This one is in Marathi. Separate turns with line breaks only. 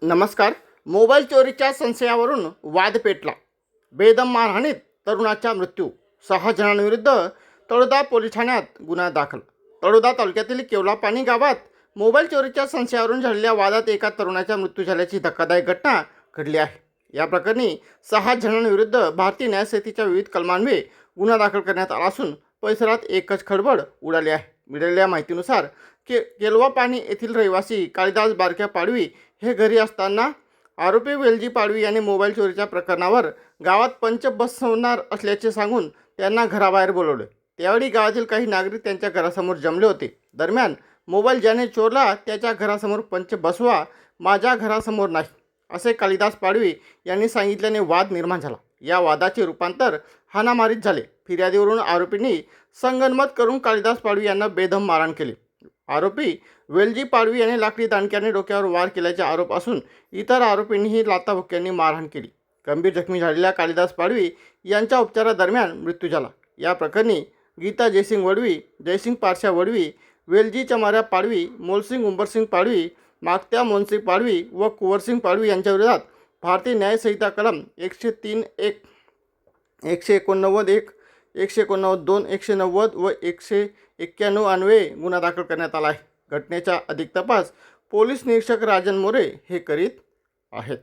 नमस्कार. मोबाईल चोरीच्या संशयावरून वाद पेटला. बेदम मारहाणीत तरुणाचा मृत्यू. 6 जणांविरुद्ध तळोदा पोलीस ठाण्यात गुन्हा दाखल. तळोदा तालुक्यातील केवलापाणी गावात मोबाईल चोरीच्या संशयावरून झालेल्या वादात एका तरुणाचा मृत्यू झाल्याची धक्कादायक घटना घडली आहे. या प्रकरणी 6 जणांविरुद्ध भारतीय न्याय संहितेच्या विविध कलमान्वये गुन्हा दाखल करण्यात आला असून परिसरात एकच खळबळ उडाली आहे. मिळालेल्या माहितीनुसार केलवापाणी येथील रहिवासी कालिदास बारक्या पाडवी हे घरी असताना आरोपी वेलजी पाडवी यांनी मोबाईल चोरीच्या प्रकरणावर गावात पंच बसवणार असल्याचे सांगून त्यांना घराबाहेर बोलवले. त्यावेळी गावातील काही नागरिक त्यांच्या घरासमोर जमले होते. दरम्यान मोबाईल ज्याने चोरला त्याच्या घरासमोर पंच बसवा, माझ्या घरासमोर नाही, असे कालिदास पाडवी यांनी सांगितल्याने वाद निर्माण झाला. या वादाचे रूपांतर हाणामारीत झाले. फिर्यादीवरून आरोपींनी संगनमत करून कालिदास पाडवी यांना बेदम मारहाण केली. आरोपी वेलजी पाडवी यांनी लाकडी दांडक्याने डोक्यावर वार केल्याचे आरोप असून इतर आरोपींनीही लाथाबुक्क्यांनी मारहाण केली. गंभीर जखमी झालेल्या कालिदास पाडवी यांच्या उपचारादरम्यान मृत्यू झाला. या प्रकरणी गीता जयसिंग वडवी, जयसिंग पारशा वडवी, वेलजी चमाऱ्या पाडवी, मोलसिंग उंबरसिंग पाडवी, मागत्या मोनसिंग पाडवी व कुंवरसिंग पाडवी यांच्या विरोधात भारतीय न्याय संहिता कलम 103(1), 189(1), 189(2), 190 व 191 अन्वये गुन्हा दाखल करण्यात आला आहे. घटनेचा अधिक तपास पोलीस निरीक्षक राजन मोरे हे करीत आहेत.